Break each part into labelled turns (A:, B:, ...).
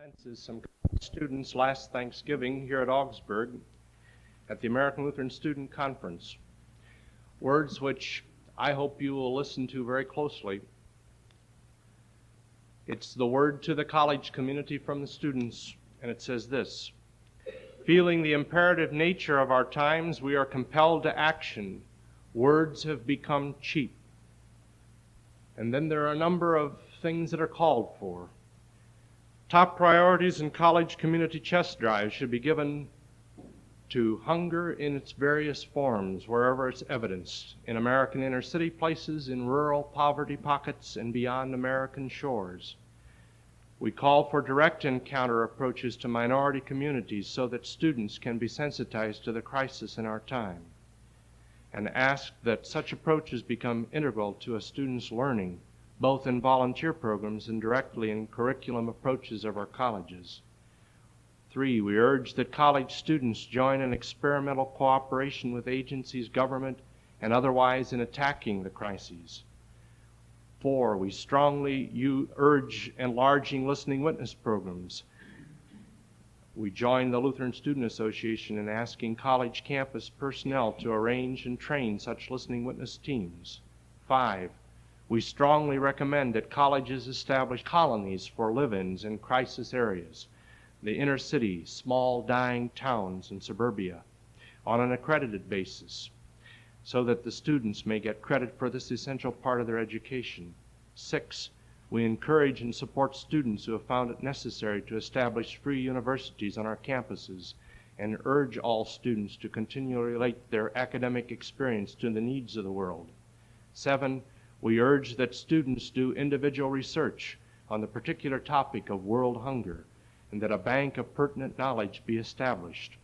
A: glances some students last Thanksgiving here at Augsburg at the American Lutheran Student Conference. Words which I hope you will listen to very closely. It's the word to the college community from the students, and it says this: feeling the imperative nature of our times, we are compelled to action. Words have become cheap. And then there are a number of things that are called for. Top priorities in college community chest drives should be given to hunger in its various forms, wherever it's evidenced, in American inner city places, in rural poverty pockets, and beyond American shores. We call for direct encounter approaches to minority communities so that students can be sensitized to the crisis in our time, and ask that such approaches become integral to a student's learning, both in volunteer programs and directly in curriculum approaches of our colleges. 3, we urge that college students join in experimental cooperation with agencies, government, and otherwise in attacking the crises. 4, we strongly urge enlarging listening witness programs. We join the Lutheran Student Association in asking college campus personnel to arrange and train such listening witness teams. 5, we strongly recommend that colleges establish colonies for live-ins in crisis areas, the inner city, small dying towns, and suburbia, on an accredited basis, so that the students may get credit for this essential part of their education. 6, we encourage and support students who have found it necessary to establish free universities on our campuses and urge all students to continually relate their academic experience to the needs of the world. 7, we urge that students do individual research on the particular topic of world hunger and that a bank of pertinent knowledge be established.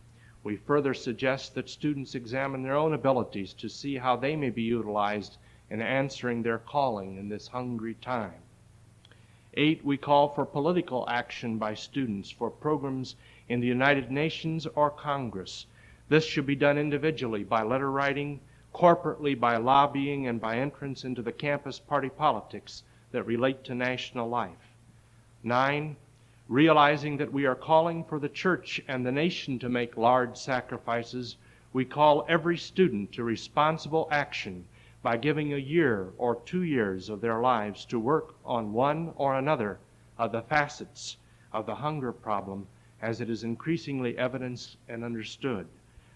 A: We further suggest that students examine their own abilities to see how they may be utilized in answering their calling in this hungry time. 8, we call for political action by students for programs in the United Nations or Congress. This should be done individually by letter writing, corporately by lobbying, and by entrance into the campus party politics that relate to national life. 9, realizing that we are calling for the church and the nation to make large sacrifices, we call every student to responsible action by giving a year or 2 years of their lives to work on one or another of the facets of the hunger problem as it is increasingly evidenced and understood.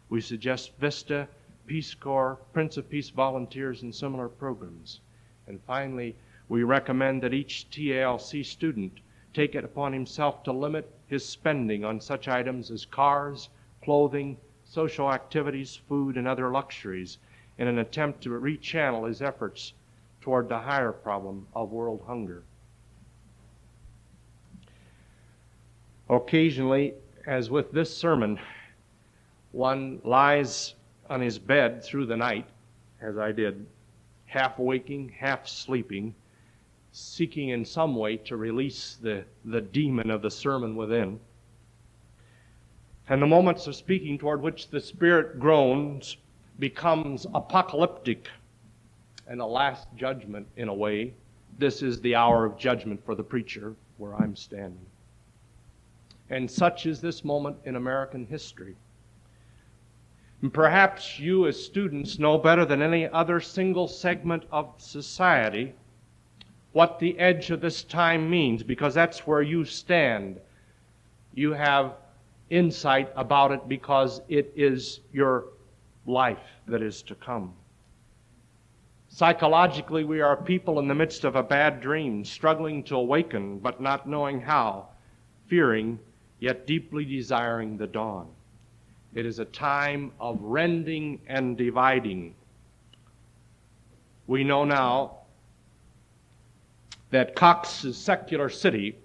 A: We suggest VISTA, Peace Corps, Prince of Peace volunteers, and similar programs. And finally, we recommend that each TALC student take it upon himself to limit his spending on such items as cars, clothing, social activities, food, and other luxuries in an attempt to rechannel his efforts toward the higher problem of world hunger. Occasionally, as with this sermon, one lies on his bed through the night, as I did, half waking, half sleeping, seeking in some way to release the demon of the sermon within. And the moments of speaking toward which the Spirit groans becomes apocalyptic and a last judgment in a way. This is the hour of judgment for the preacher where I'm standing. And such is this moment in American history. And perhaps you as students know better than any other single segment of society what the edge of this time means, because that's where you stand. You have insight about it because it is your life that is to come. Psychologically, we are people in the midst of a bad dream, struggling to awaken but not knowing how, fearing yet deeply desiring the dawn. It is a time of rending and dividing. We know now that Cox's secular city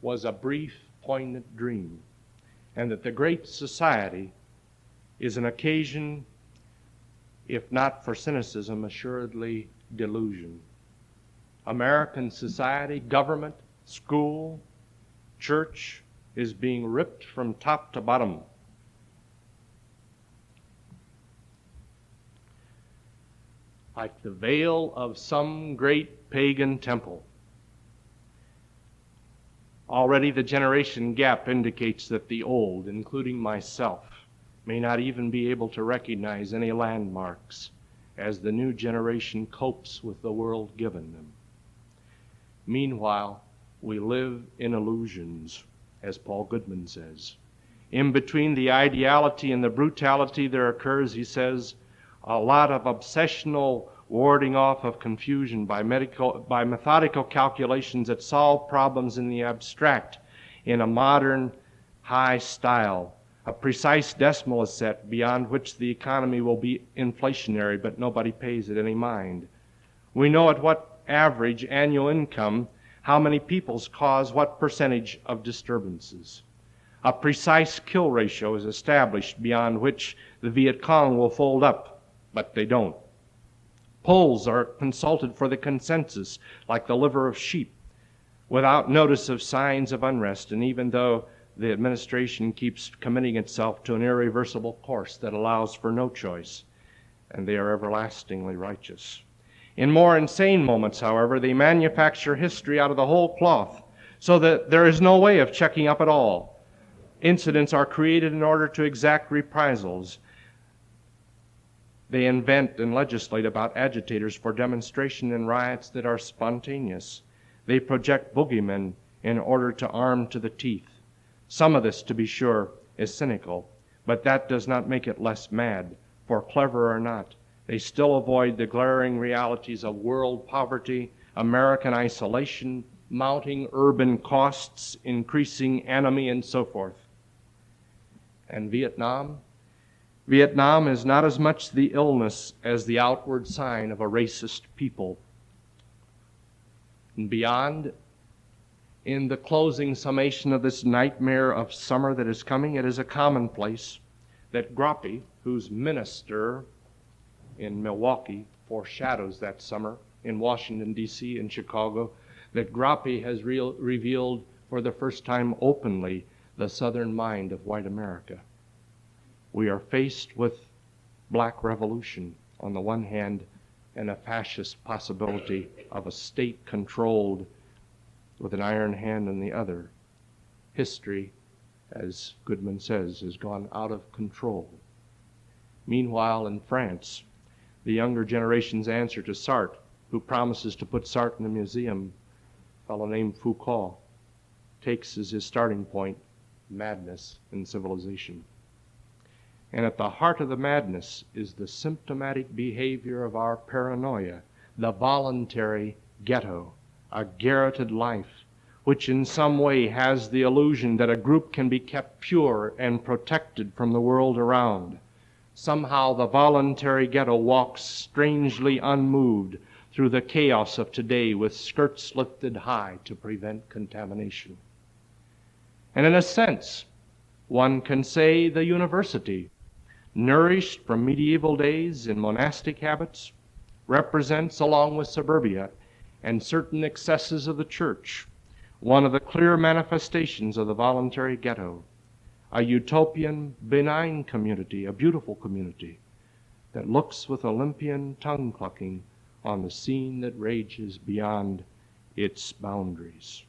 A: was a brief, poignant dream, and that the great society is an occasion, if not for cynicism, assuredly delusion. American society, government, school, church is being ripped from top to bottom. Like the veil of some great pagan temple. Already the generation gap indicates that the old, including myself, may not even be able to recognize any landmarks as the new generation copes with the world given them. Meanwhile, we live in illusions, as Paul Goodman says. In between the ideality and the brutality there occurs, he says, a lot of obsessional warding off of confusion by methodical calculations that solve problems in the abstract in a modern high style. A precise decimal is set beyond which the economy will be inflationary, but nobody pays it any mind. We know at what average annual income how many peoples cause what percentage of disturbances. A precise kill ratio is established beyond which the Viet Cong will fold up, but they don't. Polls are consulted for the consensus, like the liver of sheep, without notice of signs of unrest, and even though the administration keeps committing itself to an irreversible course that allows for no choice, and they are everlastingly righteous. In more insane moments, however, they manufacture history out of the whole cloth, so that there is no way of checking up at all. Incidents are created in order to exact reprisals. They invent and legislate about agitators for demonstration and riots that are spontaneous. They project boogeymen in order to arm to the teeth. Some of this, to be sure, is cynical, but that does not make it less mad, for clever or not, they still avoid the glaring realities of world poverty, American isolation, mounting urban costs, increasing enemy, and so forth. And Vietnam? Vietnam is not as much the illness as the outward sign of a racist people. And beyond, in the closing summation of this nightmare of summer that is coming, it is a commonplace that Groppe, whose minister in Milwaukee foreshadows that summer, in Washington, D.C., in Chicago, that Groppe has revealed for the first time openly the southern mind of white America. We are faced with black revolution on the one hand and a fascist possibility of a state controlled with an iron hand on the other. History, as Goodman says, has gone out of control. Meanwhile, in France, the younger generation's answer to Sartre, who promises to put Sartre in a museum, a fellow named Foucault, takes as his starting point madness and civilization. And at the heart of the madness is the symptomatic behavior of our paranoia, the voluntary ghetto, a garroted life, which in some way has the illusion that a group can be kept pure and protected from the world around. Somehow the voluntary ghetto walks strangely unmoved through the chaos of today with skirts lifted high to prevent contamination. And in a sense, one can say the university, nourished from medieval days in monastic habits, represents, along with suburbia and certain excesses of the church, one of the clear manifestations of the voluntary ghetto, a utopian, benign community, a beautiful community that looks with Olympian tongue-clucking on the scene that rages beyond its boundaries.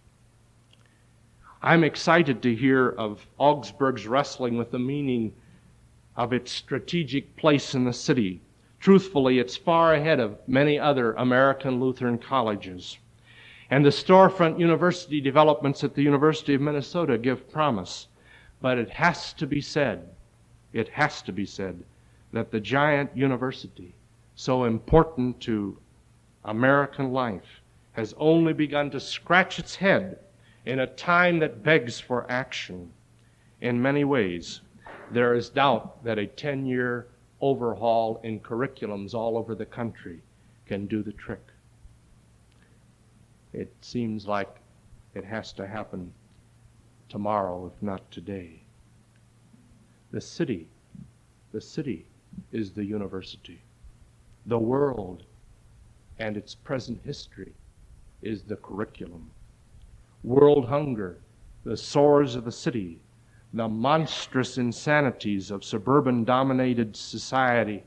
A: I'm excited to hear of Augsburg's wrestling with the meaning of its strategic place in the city. Truthfully, it's far ahead of many other American Lutheran colleges. And the storefront university developments at the University of Minnesota give promise. But it has to be said that the giant university, so important to American life, has only begun to scratch its head in a time that begs for action. In many ways, there is doubt that a 10-year overhaul in curriculums all over the country can do the trick. It seems like it has to happen tomorrow, if not today. The city is the university. The world and its present history is the curriculum. World hunger, the sores of the city, the monstrous insanities of suburban-dominated society,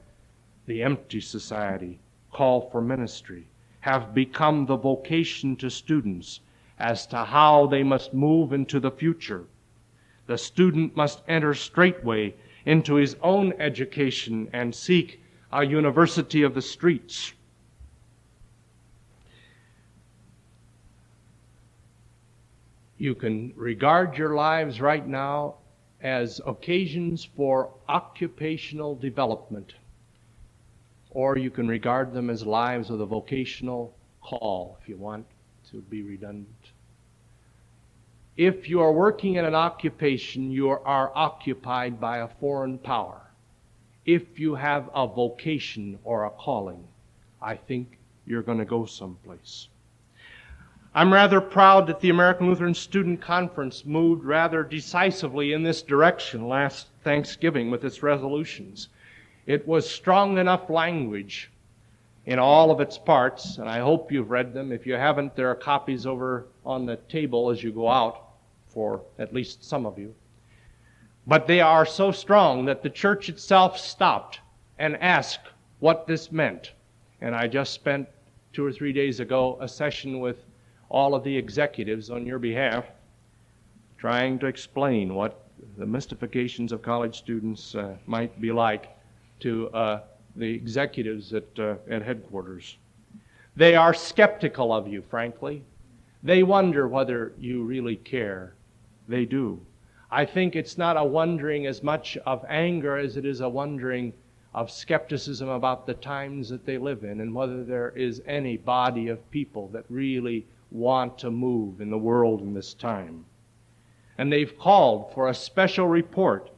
A: the empty society, call for ministry, have become the vocation to students, as to how they must move into the future. The student must enter straightway into his own education and seek a university of the streets. You can regard your lives right now as occasions for occupational development, or you can regard them as lives with a vocational call, if you want to be redundant. If you are working in an occupation, you are occupied by a foreign power. If you have a vocation or a calling, I think you're going to go someplace. I'm rather proud that the American Lutheran Student Conference moved rather decisively in this direction last Thanksgiving with its resolutions. It was strong enough language in all of its parts, and I hope you've read them. If you haven't, there are copies over on the table as you go out, for at least some of you. But they are so strong that the church itself stopped and asked what this meant. And I just spent 2 or 3 days ago a session with all of the executives on your behalf, trying to explain what the mystifications of college students might be like to the executives at headquarters. They are skeptical of you, frankly. They wonder whether you really care. They do. I think it's not a wondering as much of anger as it is a wondering of skepticism about the times that they live in and whether there is any body of people that really want to move in the world in this time. And they've called for a special report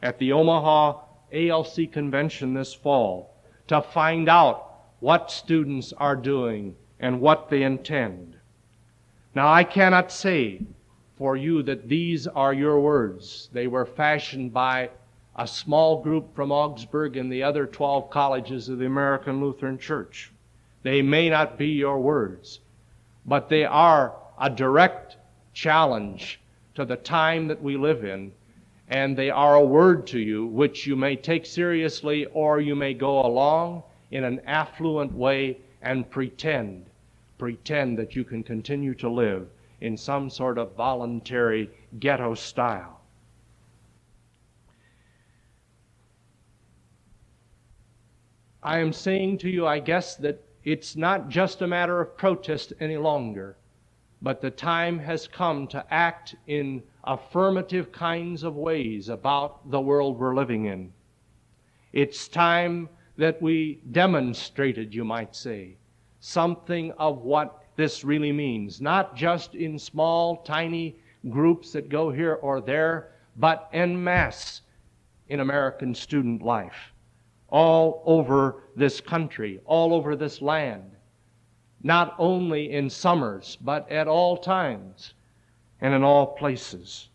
A: at the Omaha ALC convention this fall to find out what students are doing and what they intend. Now, I cannot say for you that these are your words. They were fashioned by a small group from Augsburg and the other 12 colleges of the American Lutheran Church. They may not be your words, but they are a direct challenge to the time that we live in, and they are a word to you which you may take seriously, or you may go along in an affluent way and pretend that you can continue to live in some sort of voluntary ghetto style. I am saying to you, I guess, that it's not just a matter of protest any longer, but the time has come to act in affirmative kinds of ways about the world we're living in. It's time that we demonstrated, you might say, something of what this really means, not just in small, tiny groups that go here or there, but en masse in American student life, all over this country, all over this land, not only in summers, but at all times and in all places.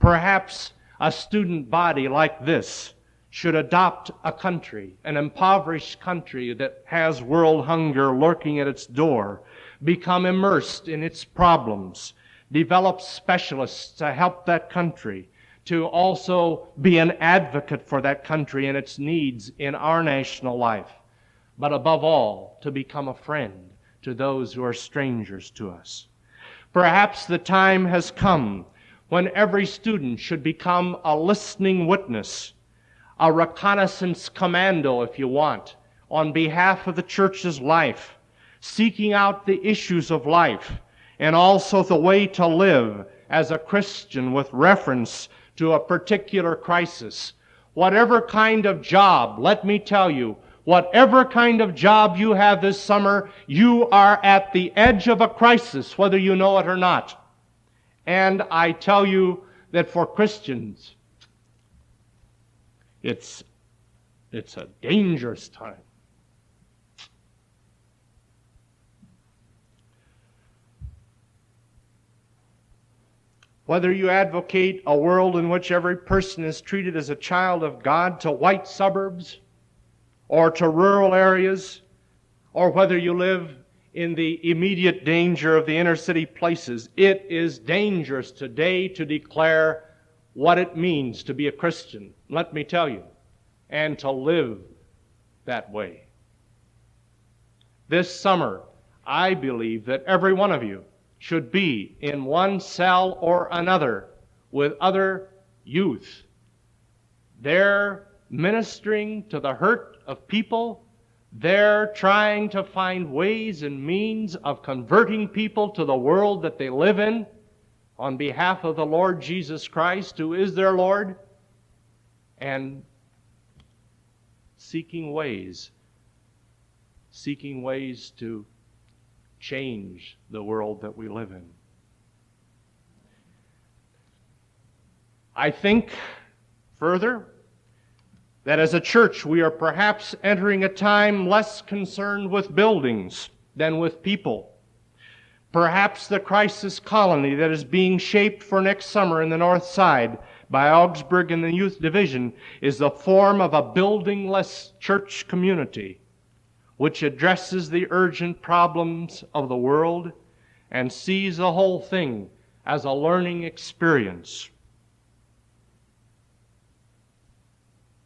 A: Perhaps a student body like this should adopt a country, an impoverished country that has world hunger lurking at its door, become immersed in its problems, develop specialists to help that country, to also be an advocate for that country and its needs in our national life, but above all, to become a friend to those who are strangers to us. Perhaps the time has come when every student should become a listening witness, a reconnaissance commando, if you want, on behalf of the church's life, seeking out the issues of life and also the way to live as a Christian with reference to a particular crisis. Whatever kind of job, let me tell you, whatever kind of job you have this summer, you are at the edge of a crisis, whether you know it or not. And I tell you that for Christians, it's a dangerous time. Whether you advocate a world in which every person is treated as a child of God to white suburbs or to rural areas, or whether you live in the immediate danger of the inner city places, it is dangerous today to declare what it means to be a Christian, let me tell you, and to live that way. This summer, I believe that every one of you should be in one cell or another with other youth. They're ministering to the hurt of people. They're trying to find ways and means of converting people to the world that they live in on behalf of the Lord Jesus Christ, who is their Lord, and seeking ways to change the world that we live in. I think, further, that as a church we are perhaps entering a time less concerned with buildings than with people. Perhaps the crisis colony that is being shaped for next summer in the North Side by Augsburg and the Youth Division is the form of a buildingless church community which addresses the urgent problems of the world and sees the whole thing as a learning experience.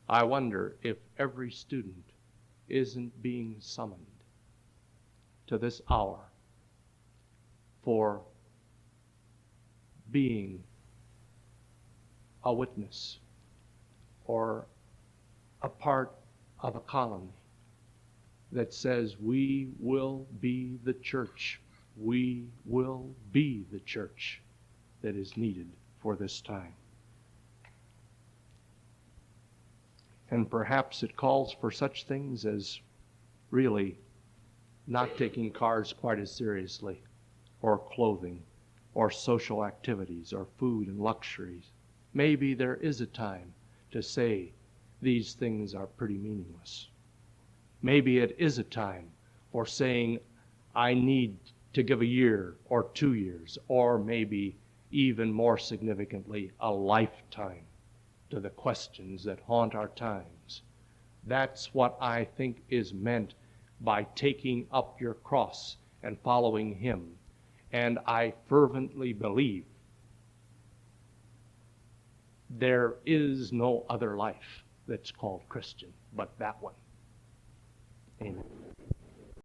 A: I wonder if every student isn't being summoned to this hour for being a witness or a part of a colony that says, we will be the church. We will be the church that is needed for this time. And perhaps it calls for such things as really not taking cars quite as seriously, or clothing, or social activities, or food and luxuries. Maybe there is a time to say these things are pretty meaningless. Maybe it is a time for saying, I need to give a year or 2 years, or maybe even more significantly, a lifetime to the questions that haunt our times. That's what I think is meant by taking up your cross and following Him. And I fervently believe there is no other life that's called Christian but that one. Amen.